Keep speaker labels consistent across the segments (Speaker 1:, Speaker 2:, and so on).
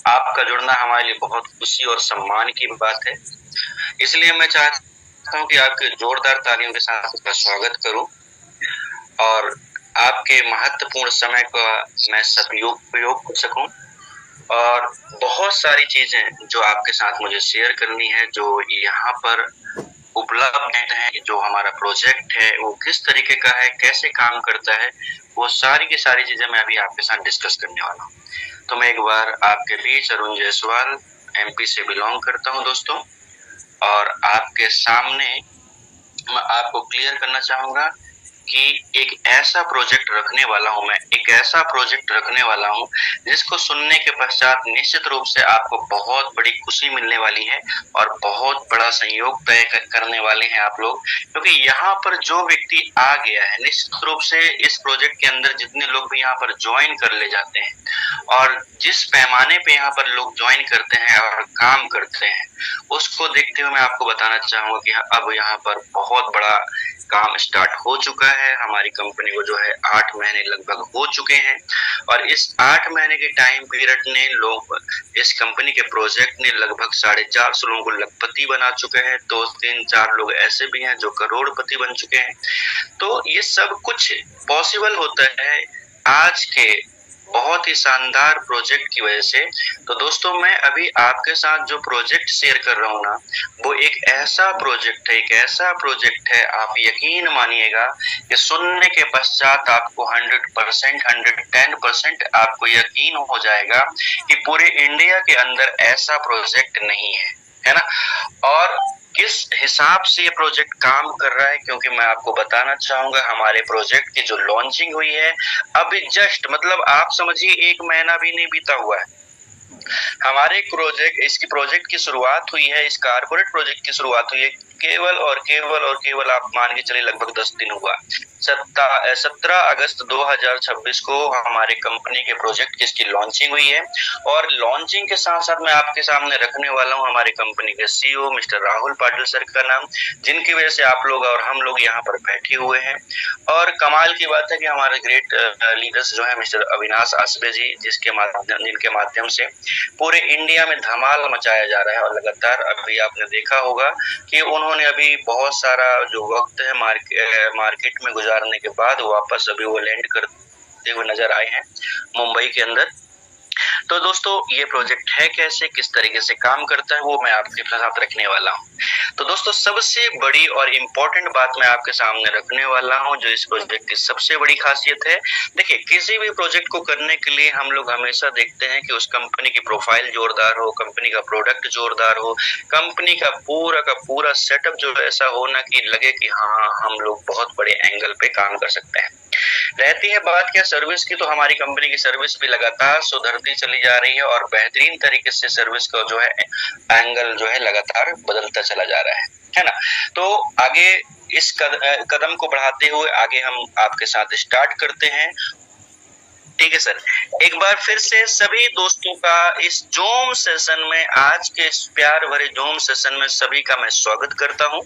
Speaker 1: आपका जुड़ना हमारे लिए बहुत खुशी और सम्मान की बात है। इसलिए मैं चाहता हूँ कि आपके जोरदार तालियों के साथ आपका स्वागत करूँ और आपके महत्वपूर्ण समय का मैं सदुपयोग कर सकूँ और बहुत सारी चीजें जो आपके साथ मुझे शेयर करनी है, जो यहाँ पर उपलब्ध है, जो हमारा प्रोजेक्ट है वो किस तरीके का है, कैसे काम करता है, वो सारी की सारी चीजें मैं अभी आपके साथ डिस्कस करने वाला हूँ। तो मैं एक बार आपके बीच अरुण जायसवाल एमपी से बिलोंग करता हूँ दोस्तों, और आपके सामने मैं आपको क्लियर करना चाहूंगा कि एक ऐसा प्रोजेक्ट रखने वाला हूं, मैं एक ऐसा प्रोजेक्ट रखने वाला हूं जिसको सुनने के पश्चात निश्चित रूप से आपको बहुत बड़ी खुशी मिलने वाली है और बहुत बड़ा संयोग तय करने वाले हैं आप लोग, क्योंकि यहाँ पर जो व्यक्ति आ गया है निश्चित रूप से इस प्रोजेक्ट के अंदर जितने लोग भी यहाँ पर ज्वाइन कर ले जाते हैं और जिस पैमाने पे यहाँ पर लोग ज्वाइन करते हैं और काम करते हैं उसको देखते हुए मैं आपको बताना चाहूंगा कि अब यहाँ पर बहुत बड़ा काम स्टार्ट हो चुका है। हमारी कंपनी को जो है 8 महीने लगभग हो चुके हैं और इस 8 महीने के टाइम पीरियड ने लोग इस कंपनी के प्रोजेक्ट ने लगभग 450 लोगों को लखपति बना चुके हैं। 2-3-4 लोग ऐसे भी हैं जो करोड़पति बन चुके हैं। तो ये सब कुछ पॉसिबल होता है आज के बहुत ही शानदार प्रोजेक्ट की वजह से। तो दोस्तों मैं अभी आपके साथ जो प्रोजेक्ट शेयर कर रहा हूँ ना, वो एक ऐसा प्रोजेक्ट है, एक ऐसा प्रोजेक्ट है, आप यकीन मानिएगा कि सुनने के पश्चात आपको 100%, 110% आपको यकीन हो जाएगा कि पूरे इंडिया के अंदर ऐसा प्रोजेक्ट नहीं है ना। और किस हिसाब से ये प्रोजेक्ट काम कर रहा है, क्योंकि मैं आपको बताना चाहूंगा हमारे प्रोजेक्ट की जो लॉन्चिंग हुई है अभी जस्ट, मतलब आप समझिए 1 महीना भी नहीं बीता हुआ है। हमारे इसकी प्रोजेक्ट की शुरुआत हुई है, इस कारपोरेट प्रोजेक्ट की शुरुआत हुई है केवल आप मान के चलिए लगभग 10 दिन हुआ। 17 अगस्त 2026 को हमारे कंपनी के प्रोजेक्ट की इसकी लॉन्चिंग हुई है और लॉन्चिंग के साथ साथ मैं आपके सामने रखने वाला हूं हमारे कंपनी के CEO mister Rahul Patil sir का नाम, जिनकी वजह से आप लोग और हम लोग यहाँ पर बैठे हुए हैं। और कमाल की बात है कि हमारे ग्रेट लीडर्स जो है मिस्टर अविनाश आसबे जी, जिनके माध्यम से पूरे इंडिया में धमाल मचाया जा रहा है। और लगातार अभी आपने देखा होगा कि उन्होंने अभी बहुत सारा जो वक्त है मार्केट में गुजारने के बाद वापस अभी वो लैंड करते हुए नजर आए हैं मुंबई के अंदर। तो दोस्तों ये प्रोजेक्ट है कैसे, किस तरीके से काम करता है, वो मैं आपके साथ रखने वाला हूँ। तो दोस्तों सबसे बड़ी और इम्पोर्टेंट बात मैं आपके सामने रखने वाला हूँ जो इस प्रोजेक्ट की सबसे बड़ी खासियत है। देखिए किसी भी प्रोजेक्ट को करने के लिए हम लोग हमेशा देखते हैं कि उस कंपनी की प्रोफाइल जोरदार हो, कंपनी का प्रोडक्ट जोरदार हो, कंपनी का पूरा सेटअप जो ऐसा हो ना कि लगे कि हाँ हम लोग बहुत बड़े एंगल पे काम कर सकते हैं। रहती है बात क्या सर्विस की, तो हमारी कंपनी की सर्विस भी लगातार सुधरती चली जा रही है और बेहतरीन तरीके से सर्विस का जो है एंगल जो है लगातार बदलता चला जा रहा है ना। तो आगे इस कदम को बढ़ाते हुए आगे हम आपके साथ स्टार्ट करते हैं। ठीक है सर, एक बार फिर से सभी दोस्तों का इस जूम सेशन में, आज के इस प्यार भरे जूम सेशन में सभी का मैं स्वागत करता हूं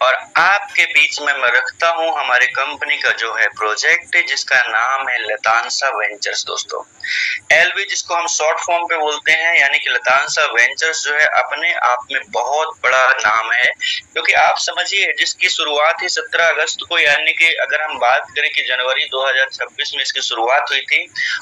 Speaker 1: और आपके बीच में मैं रखता हूं हमारे कंपनी का जो है प्रोजेक्ट जिसका नाम है लतांसा वेंचर्स। दोस्तों एलवी जिसको हम शॉर्ट फॉर्म पे बोलते हैं, यानी कि लतांसा वेंचर्स जो है अपने आप में बहुत बड़ा नाम है, क्योंकि आप समझिए जिसकी शुरुआत ही 17 अगस्त को, यानी कि अगर हम बात करें कि जनवरी 2026 में इसकी शुरुआत हुई थी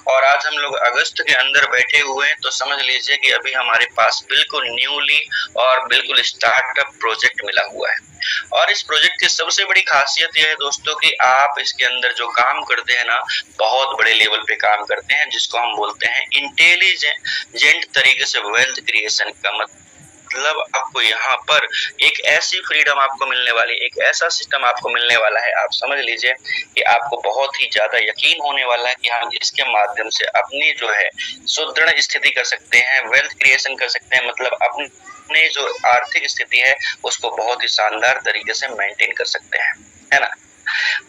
Speaker 1: और आज हम लोग अगस्त के अंदर बैठे हुए हैं, तो समझ लीजिए कि अभी हमारे पास बिल्कुल न्यूली और बिल्कुल स्टार्टअप प्रोजेक्ट मिला हुआ है। और इस प्रोजेक्ट की सबसे बड़ी खासियत यह है दोस्तों कि आप इसके अंदर जो काम करते हैं ना, बहुत बड़े लेवल पे काम करते हैं, जिसको हम बोलते हैं इंटेलिजेंट तरीके से वेल्थ क्रिएशन का मतलब आपको यहाँ पर एक ऐसी फ्रीडम आपको मिलने वाली, एक ऐसा सिस्टम आपको मिलने वाला है, आप समझ लीजिए कि आपको बहुत ही ज्यादा यकीन होने वाला है कि हम इसके माध्यम से अपनी जो है सुदृढ़ स्थिति कर सकते हैं, वेल्थ क्रिएशन कर सकते हैं, मतलब अपनी जो आर्थिक स्थिति है उसको बहुत ही शानदार तरीके से मेंटेन कर सकते हैं, है ना।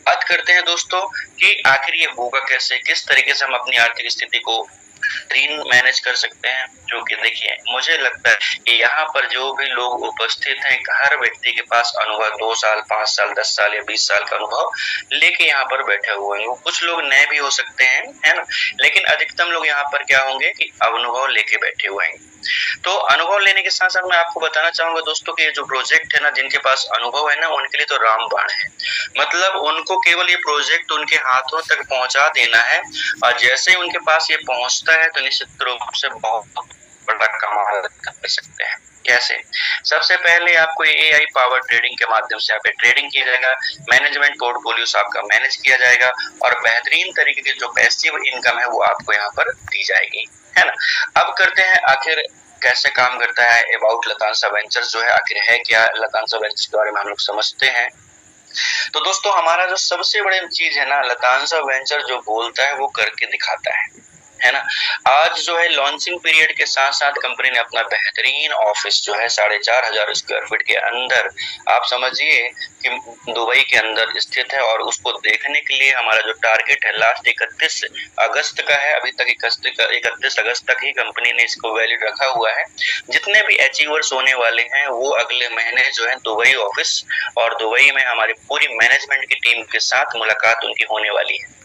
Speaker 1: बात करते हैं दोस्तों कि आखिर ये होगा कैसे, किस तरीके से हम अपनी आर्थिक स्थिति को बेहतरीन मैनेज कर सकते हैं। जो कि देखिए मुझे लगता है कि यहाँ पर जो भी लोग उपस्थित हैं, हर व्यक्ति के पास अनुभव 2 साल, 5 साल, 10 साल या 20 साल का अनुभव लेके यहाँ पर बैठे हुए हैं। कुछ लोग नए भी हो सकते हैं, है ना? लेकिन अधिकतम लोग यहाँ पर क्या होंगे कि अनुभव लेके बैठे हुए हैं। तो अनुभव लेने के साथ-साथ मैं आपको बताना चाहूँगा दोस्तों कि ये जो प्रोजेक्ट है ना, जिनके पास अनुभव है ना, उनके लिए तो रामबाण है। मतलब उनको केवल ये प्रोजेक्ट उनके हाथों तक पहुँचा देना है और जैसे ही उनके पास ये पहुँचता है तो निश्चित रूप से बहुत बड़ा कमाल कर सकते हैं। कैसे? सबसे पहले आपको एआई पावर ट्रेडिंग के माध्यम से यहाँ पे ट्रेडिंग की जाएगा, मैनेजमेंट पोर्टफोलियोस आपका मैनेज किया जाएगा और बेहतरीन तरीके की जो पैसिव इनकम है वो आपको यहाँ पर दी जाएगी, है ना? अब करते हैं आखिर कैसे काम करता है अबाउट लतांसा वेंचर्स जो है, आखिर है क्या लतांसा वेंचर्स के बारे में हम लोग समझते हैं। तो दोस्तों हमारा जो सबसे बड़ी चीज है ना, लतांसा वेंचर जो बोलता है वो करके दिखाता है ना? आज जो है लॉन्चिंग पीरियड के साथ साथ कंपनी ने अपना बेहतरीन ऑफिस जो है 4,500 स्क्वायर फीट के अंदर, आप समझिए कि दुबई के अंदर स्थित है और उसको देखने के लिए हमारा जो टारगेट है लास्ट 31 अगस्त का है। अभी तक 31 अगस्त तक ही कंपनी ने इसको वैलिड रखा हुआ है। जितने भी अचीवर्स होने वाले हैं वो अगले महीने जो है दुबई ऑफिस और दुबई में हमारी पूरी मैनेजमेंट की टीम के साथ मुलाकात उनकी होने वाली है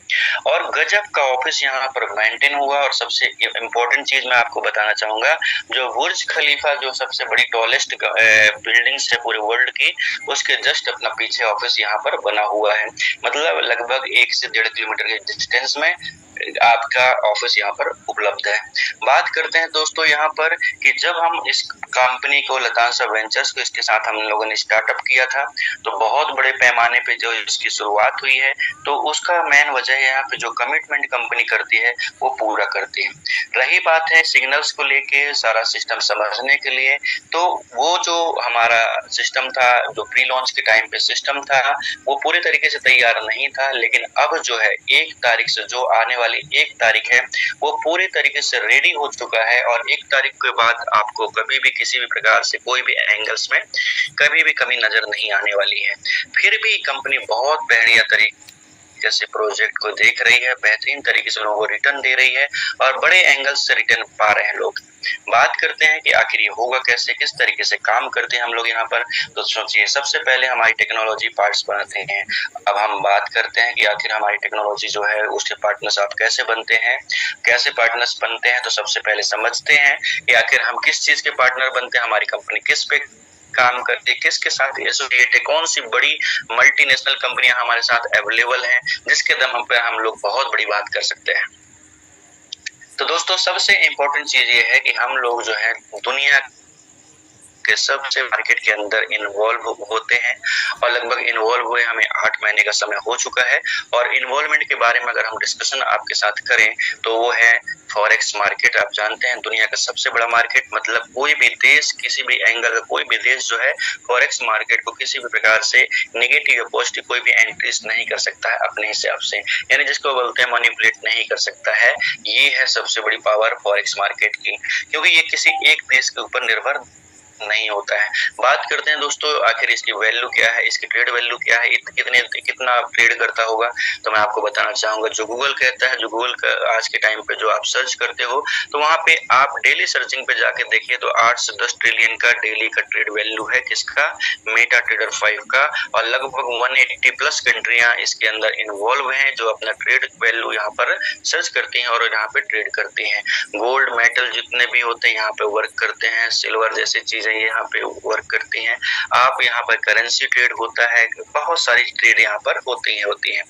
Speaker 1: और गजब का ऑफिस यहाँ पर मेंटेन हुआ। और सबसे इम्पोर्टेंट चीज मैं आपको बताना चाहूंगा, जो बुर्ज खलीफा जो सबसे बड़ी टॉलेस्ट बिल्डिंग्स है पूरे वर्ल्ड की, उसके जस्ट अपना पीछे ऑफिस यहाँ पर बना हुआ है। मतलब लगभग 1 से 1.5 किलोमीटर के डिस्टेंस में आपका ऑफिस यहाँ पर उपलब्ध है। बात करते हैं दोस्तों यहाँ पर कि जब हम इस कंपनी को लतांसा वेंचर्स को इसके साथ हम लोगों ने स्टार्टअप किया था तो बहुत बड़े पैमाने पे जो इसकी शुरुआत हुई है, तो उसका मेन वजह यहाँ पे जो कमिटमेंट कंपनी करती है वो पूरा करती है। रही बात है सिग्नल्स को लेके सारा सिस्टम समझने के लिए, तो वो जो हमारा सिस्टम था, जो प्री लॉन्च के टाइम पे सिस्टम था, वो पूरे तरीके से तैयार नहीं था। लेकिन अब जो है 1 तारीख से जो आने वाली 1 तारीख है वो पूरी तरीके से रेडी हो चुका है और 1 तारीख के बाद आपको कभी भी किसी भी प्रकार से कोई भी एंगल्स में कभी भी कमी नजर नहीं आने वाली है। फिर भी कंपनी बहुत बढ़िया तरीके से प्रोजेक्ट को देख रही है, बेहतरीन तरीके से लोगों को रिटर्न दे रही है और बड़े एंगल से रिटर्न पा रहे हैं लोग। बात करते हैं कि आखिर ये होगा कैसे, किस तरीके से काम करते हैं हम लोग यहाँ पर। तो सोचिए सबसे पहले हमारी टेक्नोलॉजी पार्ट्स बनाते हैं। अब हम बात करते हैं कि आखिर हमारी टेक्नोलॉजी जो है उसके पार्टनर्स आप कैसे बनते हैं, कैसे पार्टनर्स बनते हैं। तो सबसे पहले समझते हैं कि आखिर हम किस चीज के पार्टनर बनते हैं, हमारी कंपनी किस पे काम करती है, किसके साथ एसोसिएट है, कौन सी बड़ी मल्टीनेशनल कंपनियां हमारे साथ अवेलेबल हैं जिसके दम पे हम लोग बहुत बड़ी बात कर सकते हैं। तो दोस्तों सबसे इम्पोर्टेंट चीज ये है कि हम लोग जो है दुनिया के सबसे मार्केट के अंदर इन्वॉल्व होते हैं और लगभग इन्वॉल्व हुए हमें 8 महीने का समय हो चुका है। और इन्वॉल्वमेंट के बारे में अगर हम डिस्कशन आपके साथ करें तो वो है फॉरेक्स मार्केट। आप जानते हैं दुनिया का सबसे बड़ा मार्केट, मतलब कोई भी देश, किसी भी एंगल का कोई भी देश जो है फॉरेक्स मार्केट को किसी भी प्रकार से नेगेटिव या पॉजिटिव कोई भी एंट्रीज नहीं कर सकता है अपने हिसाब से, यानी जिसको बोलते हैं मैनिपुलेट नहीं कर सकता है। ये है सबसे बड़ी पावर फॉरेक्स मार्केट की, क्योंकि ये किसी एक देश के ऊपर निर्भर नहीं होता है। बात करते हैं दोस्तों आखिर इसकी वैल्यू क्या है, इसकी ट्रेड वैल्यू क्या है, कितना ट्रेड करता होगा। तो मैं आपको बताना चाहूंगा, जो गूगल कहता है, जो गूगल का आज के टाइम पे जो आप सर्च करते हो तो वहां पे आप डेली सर्चिंग पे जाके देखिए तो 8 से 10 ट्रिलियन का डेली का ट्रेड वैल्यू है किसका, मेटा ट्रेडर 5 का। और लगभग 180 प्लस कंट्रियां इसके अंदर इन्वॉल्व हैं जो अपना ट्रेड वैल्यू यहाँ पर सर्च करती हैं और यहाँ पे ट्रेड करती हैं। गोल्ड मेटल जितने भी होते हैं यहाँ पे वर्क करते हैं, सिल्वर जैसी चीजें यहाँ पे वर्क करती हैं। आप यहाँ पर करेंसी ट्रेड होता है, बहुत सारी ट्रेड यहाँ पर होती है।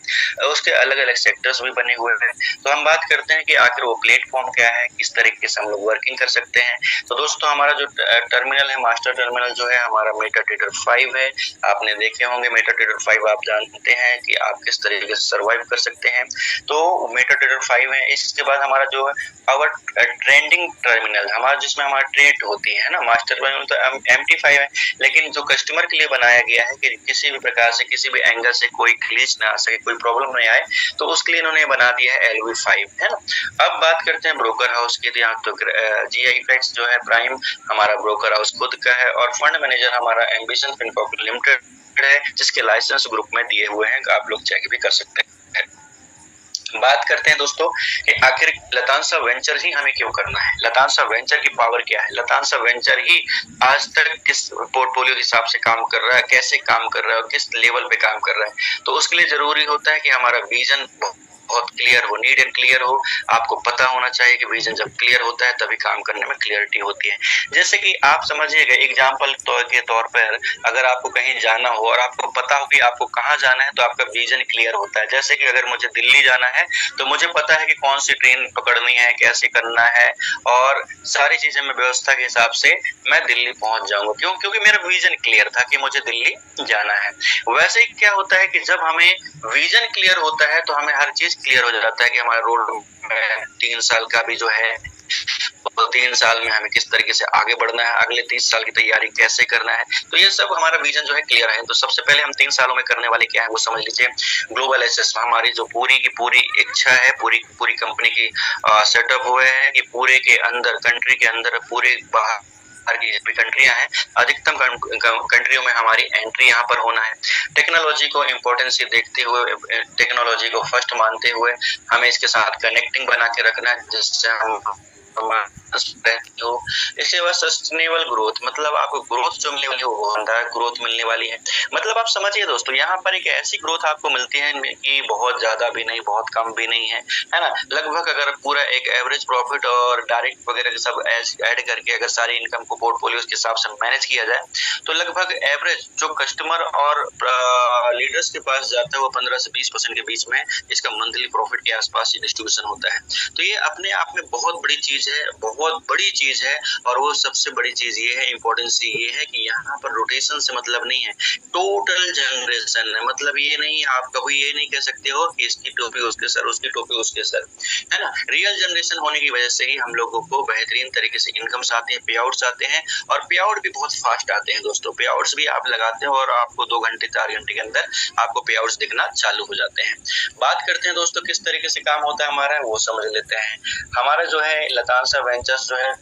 Speaker 1: उसके अलग अलग सेक्टर्स भी बने हुए हैं। तो हम बात करते हैं कि आखिर वो प्लेटफॉर्म क्या है, किस तरीके से हम लोग वर्किंग कर सकते हैं। तो दोस्तों हमारा जो टर्मिनल है, मास्टर टर्मिनल जो है हमारा मेटा ट्रेडर 5 है। आपने देखे होंगे मेटा ट्रेडर 5, आप जानते हैं कि आप किस तरीके से सर्वाइव कर सकते हैं। तो मेटा ट्रेडर 5 है। इसके बाद हमारा जो है आवर ट्रेंडिंग टर्मिनल, हमारा जिसमें हमारा ट्रेड होती है ना, मास्टर टर्मिनल तो MT5 है, लेकिन जो कस्टमर के लिए बनाया गया है कि किसी भी प्रकार से किसी भी एंगल से कोई ग्लिच ना आ सके, कोई प्रॉब्लम नहीं आए, तो उसके लिए इन्होंने बना दिया है LV5, है ना। अब बात करते हैं ब्रोकर हाउस की। यहाँ तो GIFX जो है प्राइम हमारा ब्रोकर हाउस खुद का है और फंड मैनेजर हमारा एम्बिशन फिनकॉर्प लिमिटेड है, जिसके लाइसेंस ग्रुप में दिए हुए हैं, आप लोग चेक भी कर सकते हैं। बात करते हैं दोस्तों कि आखिर लतांसा वेंचर ही हमें क्यों करना है, लतांसा वेंचर की पावर क्या है, लतांसा वेंचर ही आज तक किस पोर्टफोलियो के हिसाब से काम कर रहा है, कैसे काम कर रहा है और किस लेवल पे काम कर रहा है। तो उसके लिए जरूरी होता है कि हमारा विजन बहुत क्लियर हो, नीट एंड क्लियर हो। आपको पता होना चाहिए कि विजन जब क्लियर होता है तभी काम करने में क्लियरिटी होती है। जैसे कि आप समझिएगा एग्जाम्पल के तौर पर, अगर आपको कहीं जाना हो और आपको पता हो कि आपको कहाँ जाना है तो आपका विजन क्लियर होता है। जैसे कि अगर मुझे दिल्ली जाना है तो मुझे पता है कि कौन सी ट्रेन पकड़नी है, कैसे करना है और सारी चीजें मैं व्यवस्था के हिसाब से मैं दिल्ली पहुंच जाऊंगा। क्यों? क्योंकि मेरा विजन क्लियर था कि मुझे दिल्ली जाना है। वैसे ही क्या होता है कि जब हमें विजन क्लियर होता है तो हमें हर चीज क्लियर हो जाता है कि हमारा रोड में 3 साल का भी जो है, तो 3 साल में हमें किस तरीके से आगे बढ़ना है, अगले 30 साल की तैयारी कैसे करना है। तो ये सब हमारा विजन जो है क्लियर है। तो सबसे पहले हम 3 सालों में करने वाले क्या है वो समझ लीजिए। ग्लोबल एसेस हमारी जो पूरी की पूरी इच्छा है, पूरी कंपनी की सेटअप हुए है कि पूरे के अंदर, कंट्री के अंदर, पूरे बाहर की जितनी कंट्रियां हैं, अधिकतम कंट्रियों में हमारी एंट्री यहाँ पर होना है। टेक्नोलॉजी को इम्पोर्टेंस देखते हुए, टेक्नोलॉजी को फर्स्ट मानते हुए हमें इसके साथ कनेक्टिंग बना के रखना है जिससे हम हो। इसके बाद सस्टेनेबल ग्रोथ, मतलब आपको ग्रोथ जो मिलने वाली है वो ग्रोथ मिलने वाली है। मतलब आप समझिए दोस्तों, यहाँ पर एक ऐसी ग्रोथ आपको मिलती है कि बहुत ज्यादा भी नहीं, बहुत कम भी नहीं है, है ना। लगभग अगर पूरा एक एवरेज प्रॉफिट और डायरेक्ट वगैरह सब ऐड करके अगर सारी इनकम को पोर्टफोलियो के हिसाब से मैनेज किया जाए तो लगभग एवरेज जो कस्टमर और लीडर्स के पास जाता है वो 15 से 20% के बीच में इसका मंथली प्रॉफिट के आसपास डिस्ट्रीब्यूशन होता है। तो ये अपने आप में बहुत बड़ी चीज है, बहुत बड़ी चीज है। और वो सबसे बड़ी चीज ये है, इंपॉर्टेंस ये है कि यहाँ पर रोटेशन से मतलब नहीं है, टोटल जनरेशन है। मतलब ये नहीं, आप कभी ये नहीं कह सकते हो कि इसकी टोपी उसके सर, उसकी टोपी उसके सर, है ना। रियल जनरेशन होने की वजह से ही हम लोगों को बेहतरीन तरीके से इनकम्स आते हैं, पे आउट्स आते हैं और पे आउट भी बहुत फास्ट आते हैं दोस्तों। पे आउट्स भी आप लगाते हो और आपको 2 घंटे 4 घंटे के अंदर आपको पे आउट्स दिखना चालू हो जाते हैं। बात करते हैं दोस्तों किस तरीके से काम होता है हमारा, वो समझ लेते हैं। हमारा जो है लतांसा वेंचर्स जो है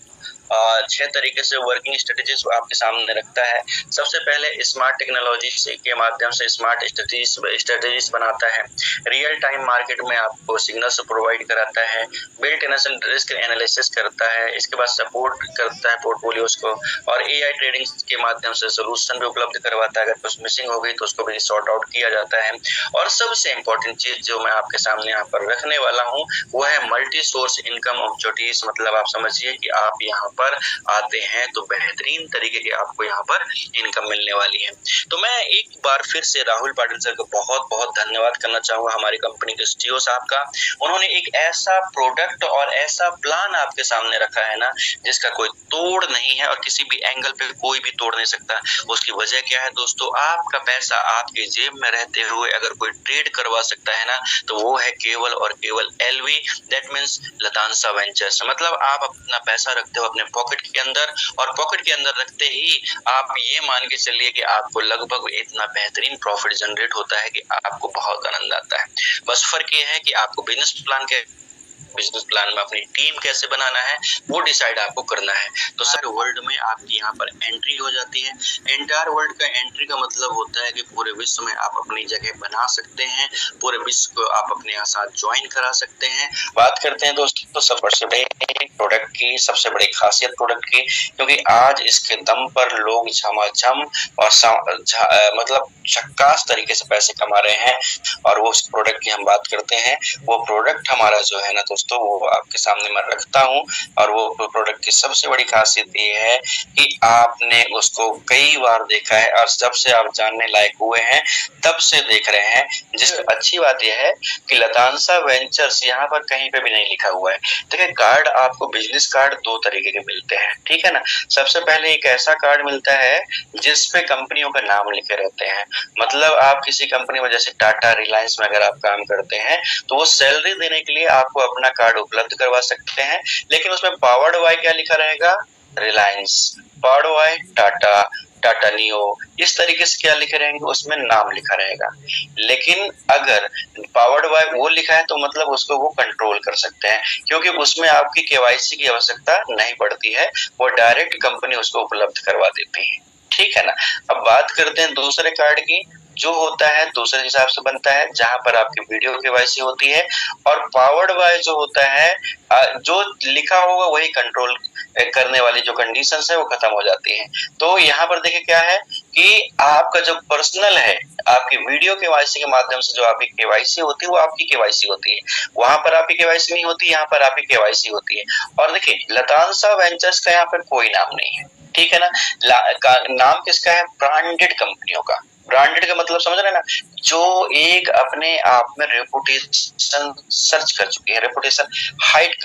Speaker 1: 6 तरीके से वर्किंग स्ट्रेटेजीज आपके सामने रखता है। सबसे पहले स्मार्ट टेक्नोलॉजी के माध्यम से स्मार्ट स्ट्रेटेजीज बनाता है, रियल टाइम मार्केट में आपको सिग्नल्स प्रोवाइड कराता है, बिल्ट इन रिस्क एनालिसिस करता है, इसके बाद सपोर्ट करता है पोर्टफोलियोज को और एआई ट्रेडिंग के माध्यम से सोल्यूशन भी उपलब्ध करवाता है। अगर कुछ मिसिंग हो गई तो उसको भी सॉर्ट आउट किया जाता है। और सबसे इम्पोर्टेंट चीज जो मैं आपके सामने यहाँ पर रखने वाला हूँ वो है मल्टी सोर्स इनकम अपॉर्चुनिटीज। मतलब आप समझिए कि आप यहाँ पर आते हैं तो बेहतरीन तरीके की आपको यहाँ पर इनकम मिलने वाली है। तो मैं एक बार फिर से राहुल पाटिल सर को बहुत बहुत धन्यवाद करना चाहूंगा, हमारी कंपनी के सीईओ साहब का। उन्होंने एक ऐसा प्रोडक्ट और ऐसा प्लान आपके सामने रखा है ना जिसका कोई तोड़ नहीं है और किसी भी एंगल पे कोई भी तोड़ नहीं सकता। उसकी वजह क्या है दोस्तों, आपका पैसा आपके जेब में रहते हुए अगर कोई ट्रेड करवा सकता है ना तो वो है केवल और केवल एलवी, दैट मींस लतांसा वेंचर्स। मतलब आप अपना पैसा रखते हो अपने पॉकेट के अंदर और पॉकेट के अंदर रखते ही आप ये मान के चलिए कि आपको लगभग इतना बेहतरीन प्रॉफिट जनरेट होता है कि आपको बहुत आनंद आता है। बस फर्क ये है कि आपको बिजनेस प्लान में अपनी टीम कैसे बनाना है वो डिसाइड आपको करना है। तो सारे वर्ल्ड में आपकी यहाँ पर एंट्री हो जाती है। एंटायर वर्ल्ड का एंट्री का मतलब होता है कि पूरे विश्व में आप अपनी जगह बना सकते हैं, पूरे विश्व को आप अपने साथ ज्वाइन करा सकते हैं। बात करते हैं दोस्तों तो सबसे बड़े प्रोडक्ट की, सबसे बड़ी खासियत प्रोडक्ट की, क्योंकि आज इसके दम पर लोग झमाझम और मतलब झक्कास तरीके से पैसे कमा रहे हैं। और वो उस प्रोडक्ट की हम बात करते हैं, वो प्रोडक्ट हमारा जो है ना दोस्तों वो आपके सामने मैं रखता हूँ। और वो प्रोडक्ट की सबसे बड़ी खासियत ये है कि आपने उसको कई बार देखा है और जब से आप जानने लायक हुए हैं तब से देख रहे हैं। जिसकी अच्छी बात यह है कि लतांसा वेंचर्स यहाँ पर कहीं पे भी नहीं लिखा हुआ है। देखिए कार्ड आपको बिजनेस कार्ड 2 तरीके के मिलते हैं, ठीक है ना। सबसे पहले एक ऐसा कार्ड मिलता है जिसपे कंपनियों का नाम लिखे रहते हैं। मतलब आप किसी कंपनी में जैसे टाटा, रिलायंस में अगर आप काम करते हैं तो वो सैलरी देने के लिए आपको अपना कार्ड उपलब्ध करवा सकते हैं। लेकिन उसमें पावर्ड बाय क्या लिखा रहेगा, Reliance, powered by Tata, Tata neo, इस तरीके से क्या लिखे रहेंगे, उसमें नाम लिखा रहेगा। लेकिन अगर पावर्ड बाय वो लिखा है तो मतलब उसको वो कंट्रोल कर सकते हैं, क्योंकि उसमें आपकी केवाईसी की आवश्यकता नहीं पड़ती है, वो डायरेक्ट कंपनी उसको उपलब्ध करवा देती है, ठीक है ना। अब बात करते हैं दूसरे कार्ड की। जो होता है दूसरे हिसाब से बनता है, जहां पर आपकी वीडियो केवाईसी होती है, और पावर्ड बाय जो होता है जो लिखा होगा वही कंट्रोल करने वाली जो कंडीशंस है वो खत्म हो जाती हैं। तो यहाँ पर देखिए क्या है कि आपका जो पर्सनल है, आपकी वीडियो केवाईसी के माध्यम से जो आपकी केवाईसी होती है वो आपकी केवाईसी होती है, वहां पर आपकी केवाईसी नहीं होती, यहाँ पर आपकी केवाईसी होती है। और देखिए लतांसा वेंचर्स का यहाँ पर कोई नाम नहीं है, ठीक है ना। नाम किसका है? ब्रांडेड कंपनियों का। ब्रांडेड का मतलब समझ रहे हैं ना, जो एक अपने आप में रेपुटेशन सर्च कर चुकी है, रेपुटेशन हाइड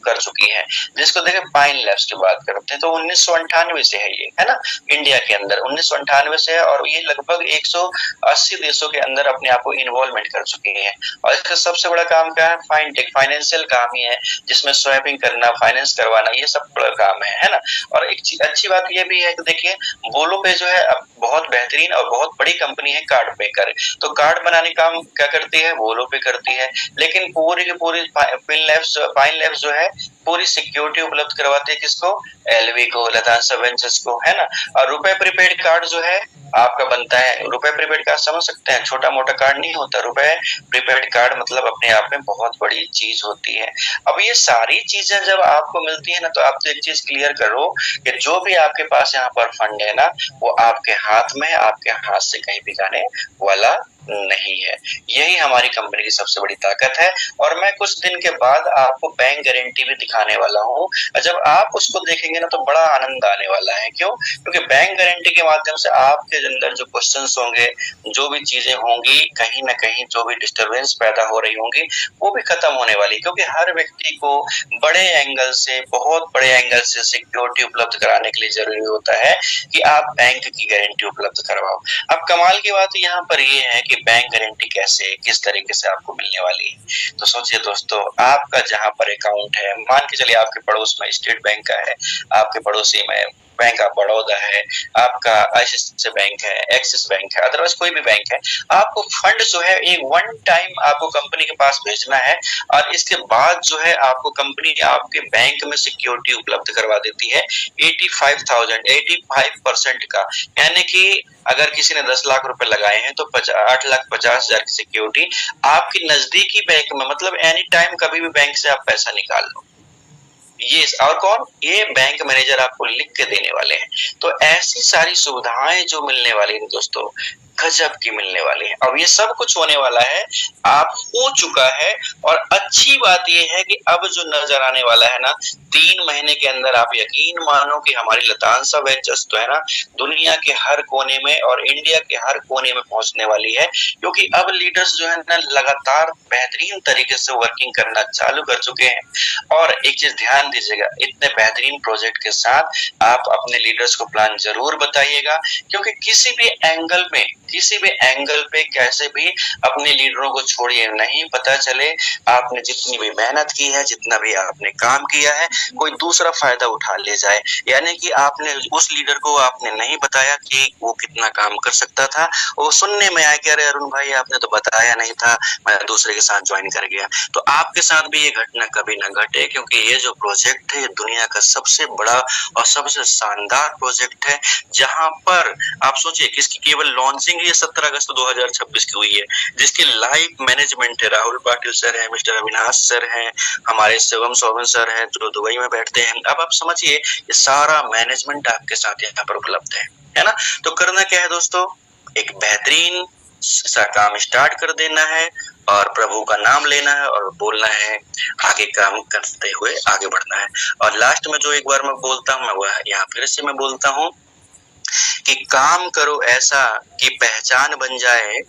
Speaker 1: कर चुकी है, जिसको देखे पाइन लैब्स की बात करते हैं तो 1998 से है ये, है ना, इंडिया के अंदर 1998 से है, और ये लगभग 180 देशों के अंदर अपने आप को इन्वॉल्वमेंट कर चुकी है। और इसका सबसे बड़ा काम क्या है? फाइनटेक, फाइनेंशियल काम ही है, जिसमें स्वैपिंग करना, फाइनेंस करवाना, ये सब बड़ा काम है ना। और एक अच्छी बात ये भी है कि देखिए बोलो पे जो है अब बहुत बेहतरीन और बहुत बड़ी कंपनी है कार्ड मेकर, तो कार्ड बनाने का काम क्या करती है? बोलो पे करती है, लेकिन पूरी की पूरी पाइन लैब्स जो है पूरी सिक्योरिटी उपलब्ध करवाती है किसको? एलवी को, लतांसा वेंचर्स को, है ना। और रुपए प्रीपेड कार्ड जो है आपका बनता है, रुपए प्रीपेड कार्ड समझ सकते हैं, छोटा मोटा कार्ड नहीं होता, रुपए प्रीपेड कार्ड मतलब अपने आप में बहुत बड़ी चीज होती है। अब ये सारी चीजें जब आपको मिलती है ना, तो आप तो एक चीज क्लियर करो कि जो भी आपके पास यहाँ पर फंड है ना, वो आपके हाथ में, आपके हाथ से कहीं भी जाने वाला नहीं है। यही हमारी कंपनी की सबसे बड़ी ताकत है। और मैं कुछ दिन के बाद आपको बैंक गारंटी भी दिखाने वाला हूँ, जब आप उसको देखेंगे ना तो बड़ा आनंद आने वाला है। क्यों? क्योंकि बैंक गारंटी के माध्यम से आपके अंदर जो क्वेश्चंस होंगे, जो भी चीजें होंगी, कहीं ना कहीं जो भी डिस्टरबेंस पैदा हो रही होंगी, वो भी खत्म होने वाली, क्योंकि हर व्यक्ति को बड़े एंगल से, बहुत बड़े एंगल से सिक्योरिटी उपलब्ध कराने के लिए जरूरी होता है कि आप बैंक की गारंटी उपलब्ध करवाओ। अब कमाल की बात यहाँ पर ये है कि बैंक गारंटी कैसे, किस तरीके से आपको मिलने वाली है। तो सोचिए दोस्तों, आपका जहां पर अकाउंट है, मान के चलिए आपके पड़ोस में स्टेट बैंक का है, आपके पड़ोसी में बैंक ऑफ बड़ौदा है, आपका आईसीआईसीआई बैंक है, एक्सिस बैंक है, अदरवाइज कोई भी बैंक है, आपको फंड जो है एक वन टाइम आपको कंपनी के पास भेजना है, और इसके बाद जो है आपको कंपनी आपके बैंक में सिक्योरिटी उपलब्ध करवा देती है 85% का। यानी कि अगर किसी ने 10 लाख रुपए लगाए हैं तो 8,50,000 की सिक्योरिटी आपकी नजदीकी बैंक में, मतलब एनी टाइम कभी भी बैंक से आप पैसा निकाल लो। ये और कौन? ये बैंक मैनेजर आपको लिख के देने वाले हैं। तो ऐसी सारी सुविधाएं जो मिलने वाली है दोस्तों, गजब की मिलने वाली है। अब ये सब कुछ होने वाला है, आप हो चुका है, और अच्छी बात ये है कि अब जो नजर आने वाला है ना, 3 महीने के अंदर आप यकीन मानो कि हमारी लतांसा वेंचर्स तो है ना, दुनिया के हर कोने में और इंडिया के हर कोने में पहुंचने वाली है। क्योंकि अब लीडर्स जो है ना लगातार बेहतरीन तरीके से वर्किंग करना चालू कर चुके हैं। और एक चीज ध्यान दीजिएगा, इतने बेहतरीन प्रोजेक्ट के साथ आप अपने लीडर्स को प्लान जरूर बताइएगा, क्योंकि किसी भी एंगल पे कैसे भी अपने लीडरों को छोड़िए नहीं, पता चले आपने जितनी भी मेहनत की है, जितना भी आपने काम किया है, कोई दूसरा फायदा उठा ले जाए। यानी कि आपने उस लीडर को आपने नहीं बताया कि वो कितना काम कर सकता था, वो सुनने में आया कि अरे अरुण भाई आपने तो बताया नहीं था, मैं दूसरे के साथ ज्वाइन कर गया। तो आपके साथ भी ये घटना कभी ना घटे, क्योंकि ये जो प्रोजेक्ट है दुनिया का सबसे बड़ा और सबसे शानदार प्रोजेक्ट है, जहां पर आप सोचिए किसकी केवल लॉन्चिंग ये 17 अगस्त 2026 की हुई है, जिसके लाइव मैनेजमेंट है राहुल पाटिल सर है, मिस्टर अविनाश सर हैं, हमारे शिवम सोवन सर हैं जो दुबई में बैठते हैं। अब आप समझिए ये सारा मैनेजमेंट आपके साथ यहाँ पर उपलब्ध है ना। तो करना क्या है दोस्तों, एक बेहतरीन सा काम स्टार्ट कर देना है, और प्रभु का नाम लेना है और बोलना है, आगे काम करते हुए आगे बढ़ना है। और लास्ट में जो एक बार मैं बोलता हूँ, मैं वह यहाँ फिर से मैं बोलता हूँ कि काम करो ऐसा कि पहचान बन जाए,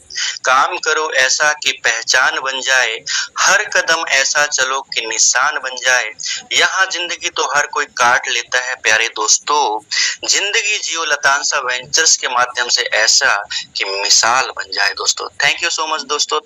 Speaker 1: काम करो ऐसा कि पहचान बन जाए, हर कदम ऐसा चलो कि निशान बन जाए। यहाँ जिंदगी तो हर कोई काट लेता है प्यारे दोस्तों, जिंदगी जियो लतांसा वेंचर्स के माध्यम से ऐसा कि मिसाल बन जाए दोस्तों। थैंक यू सो मच दोस्तों।